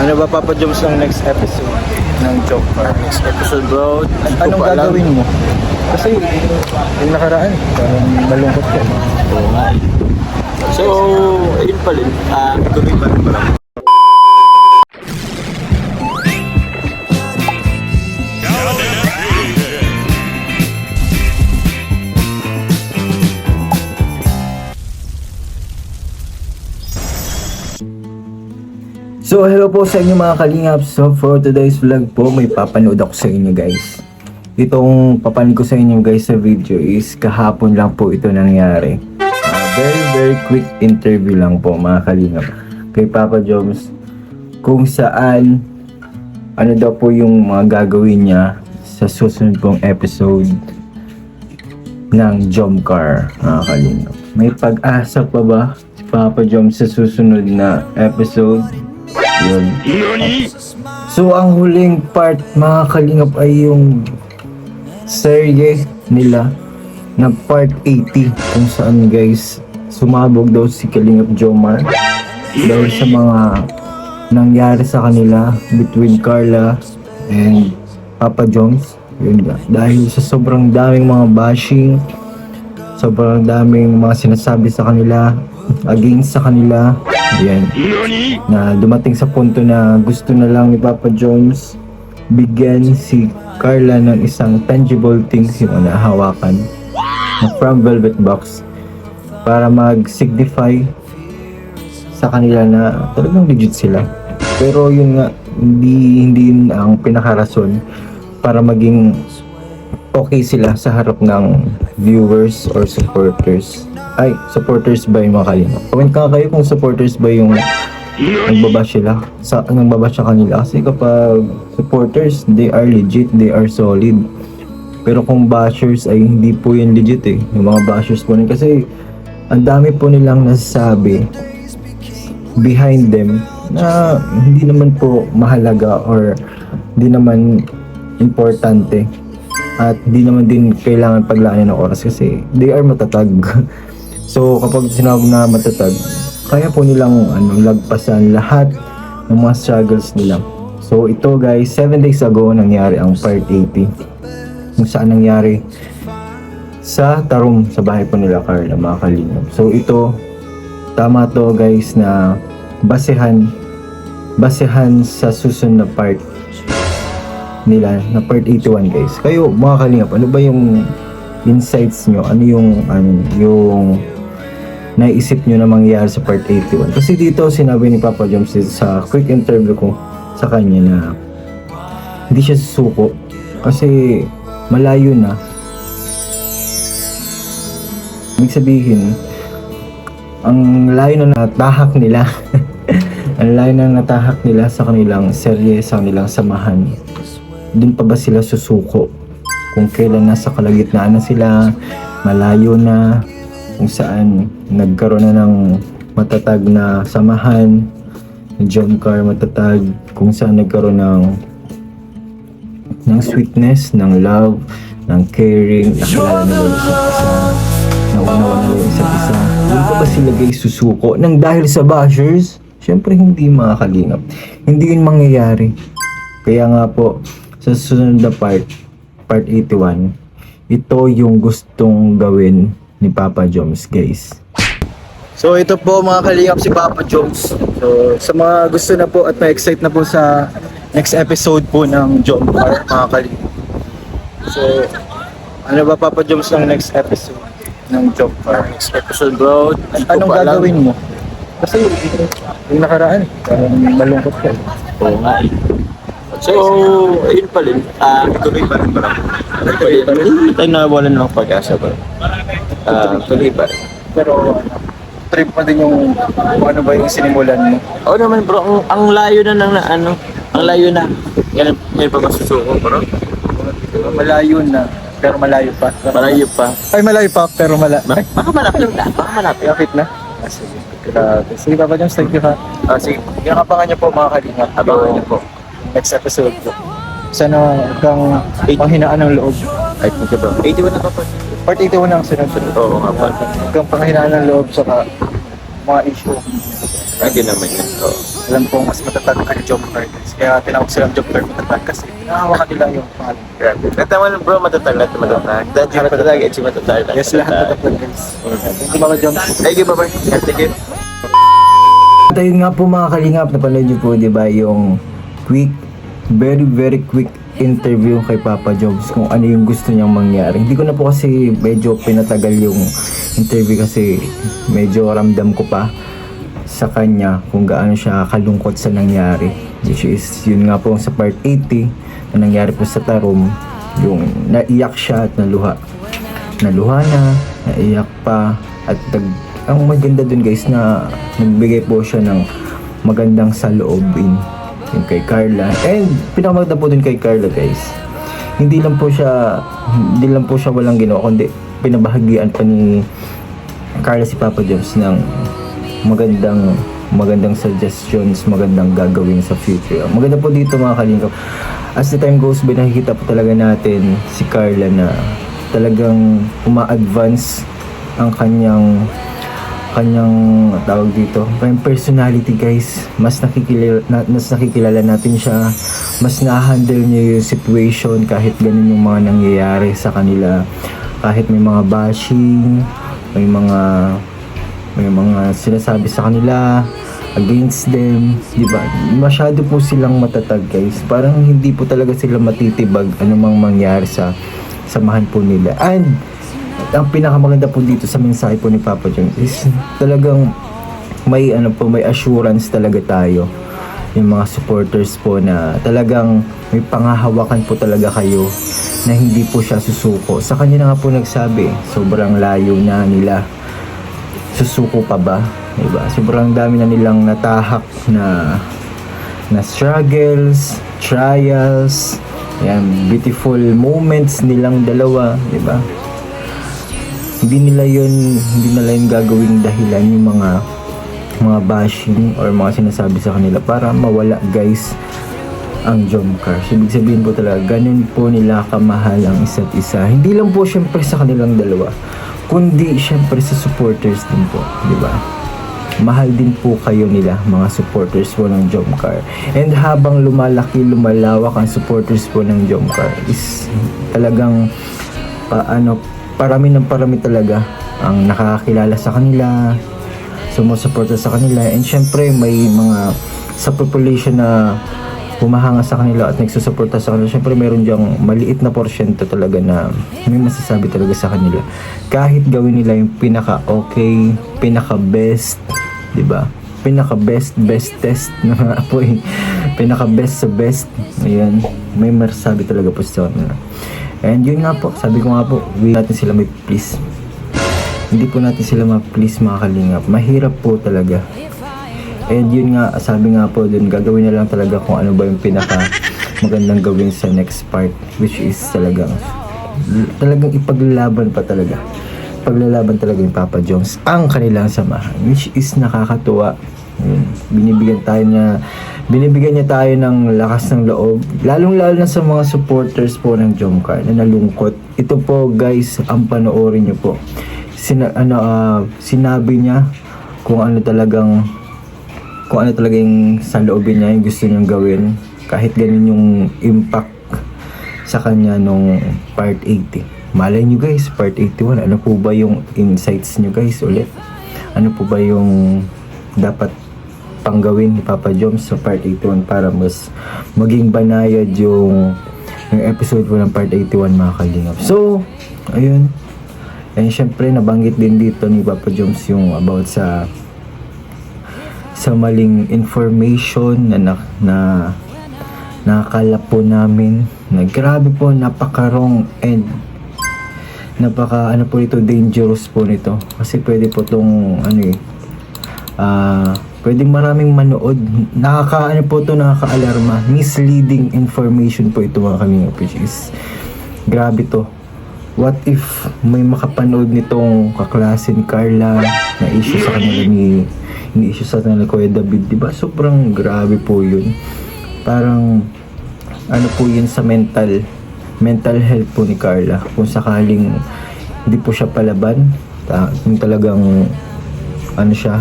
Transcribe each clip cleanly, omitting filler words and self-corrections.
Ano ba Papa Joms ng next episode ng Joke Car? Next episode bro. Anong gagawin mo? Kasi yung nakaraan, parang malungkot ka. Oo nga. So, ayun pa rin. Tuloy pa rin pala. So hello po sa inyo mga kalingap. So for today's vlog po, may papanood ako sa inyo guys. Itong papanood ko sa inyo guys sa video is kahapon lang po ito nangyari. Very quick interview lang po mga kalingap kay Papa Joms, kung saan ano daw po yung mga gagawin niya sa susunod pong episode ng Jomcar mga kalingap. May pag-asa pa ba si Papa Joms sa susunod na episode? Yun. So ang huling part mga kalingap ay yung serye nila na part 80, kung saan guys sumabog daw si Kalingap Jomar dahil sa mga nangyari sa kanila between Carla and Papa Joms. Yun nga, dahil sa sobrang daming mga bashing, sobrang daming mga sinasabi sa kanila, against sa kanila. Yan, na dumating sa punto na gusto na lang ni Papa Joms bigyan si Carla ng isang tangible things, yung nahawakan na from velvet box, para mag-signify sa kanila na talagang legit sila. Pero yun nga, hindi yun ang pinakarason para maging okay sila sa harap ng viewers or supporters. Ay, supporters ba yung mga kalingap? Comment ka kayo kung supporters ba yung nagbabash sila nagbabash sa kanila. Kasi kapag supporters, they are legit, they are solid. Pero kung bashers ay hindi po yun legit eh. Yung mga bashers po rin, kasi ang dami po nilang nasasabi behind them na hindi naman po mahalaga or hindi naman importante. At hindi naman din kailangan paglaanan ng oras kasi they are matatag. So kapag sinawag na matatag, kaya po nilang lagpasan lahat ng mga struggles nila. So ito guys, 7 days ago nangyari ang part 80, kung saan nangyari sa Tarum, sa bahay po nila Carla mga kalingap. So ito, tama to guys na basehan sa susunod na part nila na part 81 guys. Kayo mga kalingap, ano ba yung insights nyo? Ano yung naisip nyo na mangyayari sa part 81? Kasi dito sinabi ni Papa Joms sa quick interview ko sa kanya na hindi siya susuko kasi malayo na. Ibig sabihin, ang layo na natahak nila ang layo na natahak nila sa kanilang serye, sa kanilang samahan. Doon pa ba sila susuko? Kung kailan nasa kalagitnaan na sila, malayo na, kung saan nagkaroon na ng matatag na samahan, Jomcar matatag, kung saan nagkaroon ng sweetness, ng love, ng caring, nakilala nila yung isa't isa, naunawa nila yung isa't isa. Doon pa ba sila guys susuko nang dahil sa bashers? Siyempre hindi mga kalingap. Hindi yun mangyayari. Kaya nga po, sa susunod na part 81, ito yung gustong gawin ni Papa Joms guys. So ito po mga kalingap si Papa Joms. So sa mga gusto na po at na-excite na po sa next episode po ng Jomcar mga kalingap. So ano ba Papa Joms ng next episode ng Jomcar? Next episode bro. Anong gagawin mo? Kasi yung nakaraan, parang malungkot ka. Oo nga. So, ayun pa rin. Tuloy pa rin pala. Hindi tayo nawalan ng pag-asa bro. Tuloy pa rin. Pero trip pa din yung ano ba yung sinimulan mo? Oo naman bro, ang layo na ang layo na. Yan pa ba susuko bro? Malayo na, pero malayo pa. Malayo pa. Ay, malayo pa, pero Baka malapit na. Baka malapit. Lapit na. Sige. Grabe. Sige, Papa Joms, thank you ha. Sige. Yung abangan niyo po mga kalingap. Abangan niyo po. Next episode po. Sana kang panghinaan ng loob. Ay, thank you bro. 81 na pa po. Part 81 ang sunod-sunod. Oo nga po. Kang panghinaan ng loob, saka mga issue. Hindi naman yun. Oo. Alam ko mas matatag ang job card. Kaya tinawag silang job card matatag kasi nakahawakan nila yung pangalan. Grabe. Natawa lang bro, matatag lahat matatag. Dahil yung matatag, it's yung matatag. Yes, lahat matatag guys. Thank you mga Joms. Thank you, bye-bye. Thank you. At ayun nga po mga kalingap, napanood niyo po di ba yung quick, very very quick interview kay Papa Jobs kung ano yung gusto niyang mangyari. Hindi ko na po kasi medyo pinatagal yung interview kasi medyo ramdam ko pa sa kanya kung gaano siya kalungkot sa nangyari. Which is yun nga po sa part 80 na nangyari po sa Tarom, yung naiyak siya at naluha. Naluha na, naiyak pa at ang maganda dun guys na nagbigay po siya ng magandang saloobin yung kay Carla. And pinakamaganda po dun kay Carla guys, hindi lang po siya walang ginawa, kundi pinabahagian pa ni Carla si Papa Jones ng magandang suggestions, magandang gagawin sa future. Maganda po dito mga kalingap, as the time goes by nakikita po talaga natin si Carla na talagang uma-advance ang kanyang tawag dito, yung personality guys. Mas nakikilala natin siya, mas na-handle niya yung situation kahit ganun yung mga nangyayari sa kanila, kahit may mga bashing, may mga sinasabi sa kanila against them, di ba? Masyado po silang matatag guys, parang hindi po talaga sila matitibag anumang mangyari sa samahan po nila. And ang pinakamaganda po dito sa mensahe po ni Papa John is talagang may assurance talaga tayo, yung mga supporters po, na talagang may pangahawakan po talaga kayo na hindi po siya susuko. Sa kanya na nga po nagsabi, sobrang layo na nila, susuko pa ba? Diba? Sobrang dami na nilang natahak na struggles, trials, yan, beautiful moments nilang dalawa, diba? Hindi nila yun gagawing dahilan yung mga bashing or mga sinasabi sa kanila para mawala guys ang Jomcar. Ibig sabihin po talaga, ganun po nila kamahal ang isa't isa. Hindi lang po syempre sa kanilang dalawa, kundi syempre sa supporters din po, di ba? Mahal din po kayo nila, mga supporters po ng Jomcar. And habang lumalawak ang supporters po ng Jomcar, is talagang parami talaga ang nakakakilala sa kanila, sumusuporta sa kanila, and syempre may mga sa population na humahanga sa kanila at nagsusuporta sa kanila, syempre meron diyang maliit na porsyento talaga na may masasabi talaga sa kanila. Kahit gawin nila yung pinaka-okay, pinaka-best, di ba? Bestest na po eh. Pinaka-best sa best. Ayan, may masasabi talaga po sa kanila. And yun nga po, sabi ko nga po, hindi natin sila may please. Hindi po natin sila ma-please mga kalingap. Mahirap po talaga. And yun nga, sabi nga po dun, gagawin na lang talaga kung ano ba yung pinaka magandang gawin sa next part, which is talagang ipaglalaban pa talaga. Paglalaban talaga yung Papa Jones ang kanilang samahan, which is nakakatuwa. Binibigyan niya tayo ng lakas ng loob, lalong-lalo na sa mga supporters po ng Jomcar na nalungkot. Ito po guys, ang panoorin niyo po. Sinabi niya kung ano talagang yung sa loobin niya, yung gusto niyang gawin, kahit ganun yung impact sa kanya nung part 80. Malay niyo guys, part 81, ano po ba yung insights niyo guys ulit? Ano po ba yung dapat pang gawin ni Papa Joms sa part 81 para mas maging banayad yung episode po ng part 81 mga kalingap. So, ayun. And syempre, nabanggit din dito ni Papa Joms yung about sa maling information na nakakala po namin na grabe po, napaka-wrong and po ito, dangerous po nito. Kasi pwede po tong pwedeng maraming manood. Nakaka-alarma. Misleading information po ito mga kalingap, which is grabe to. What if may makapanood nitong kaklase ni Carla na issue sa kanila ni issue sa kanila Kuya David, diba? Sobrang grabe po yun. Parang po yun sa mental health po ni Carla. Kung sakaling hindi po siya palaban, kung talagang ano siya,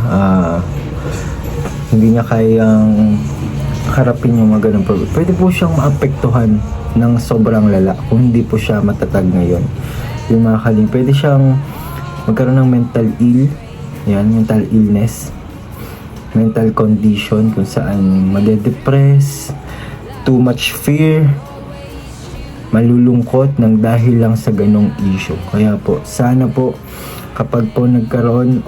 hindi niya kayang harapin yung mga ganun problem. Pwede po siyang maapektuhan ng sobrang lala kung hindi po siya matatag ngayon. Yung mga kaling, pwede siyang magkaroon ng mental mental illness, mental condition kung saan madedepress, too much fear, malulungkot ng dahil lang sa ganong issue. Kaya po, sana po kapag po nagkaroon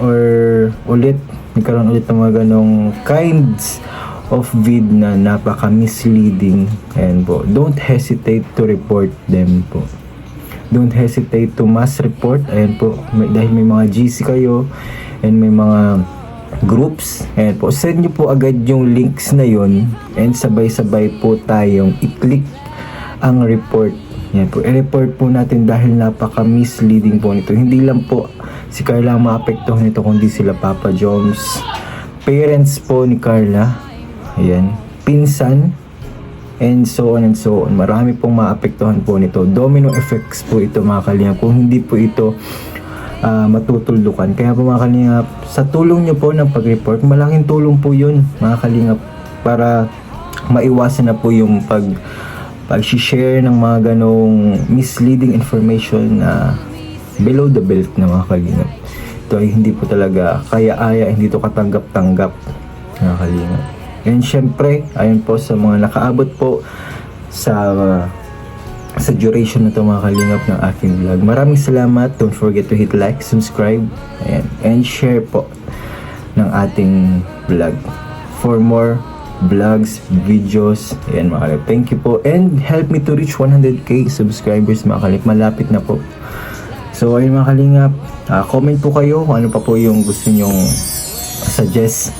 ulit ng mga ganong kinds of vid na napaka-misleading, and po, don't hesitate to report them po. Don't hesitate to mass report. Ayan po, dahil may mga GC kayo and may mga groups, ayan po, send nyo po agad yung links na yon, and sabay-sabay po tayong i-click ang report. Yan po, i-report po natin dahil napaka-misleading po nito. Hindi lang po si Carla ang maapektuhan nito, kundi sila Papa Joms, parents po ni Carla, ayan, pinsan, and so on and so on. Marami pong maapektuhan po nito. Domino effects po ito, mga kalingap, kung hindi po ito matutuldukan. Kaya po, mga kalingap, sa tulong nyo po ng pag-report, malaking tulong po yun, mga kalingap, para maiwasan na po yung pag-share ng mga ganong misleading information na below the belt na, mga kalingap. Ito ay hindi po talaga kaya-aya, hindi ito katanggap-tanggap, mga kalingap. And syempre, ayun po sa mga nakaabot po sa duration na ito, mga kalingap, ng aking vlog. Maraming salamat. Don't forget to hit like, subscribe, and share po ng ating vlog for more vlogs, videos. Ayan, mga kalingap. Thank you po. And help me to reach 100k subscribers, mga kalingap. Malapit na po. So, ayun, mga kalingap. Comment po kayo kung ano pa po yung gusto nyong suggest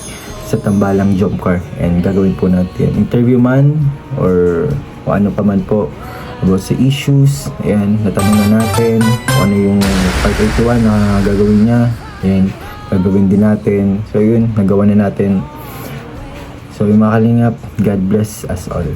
sa Tambalang Jump Car, and gagawin po natin interview man or kung ano pa man po about sa issues. Ayan, natanong na natin kung ano yung part 81 na gagawin niya, ayan, gagawin din natin. So yun, nagawa na natin. So yung mga kalingap, God bless us all.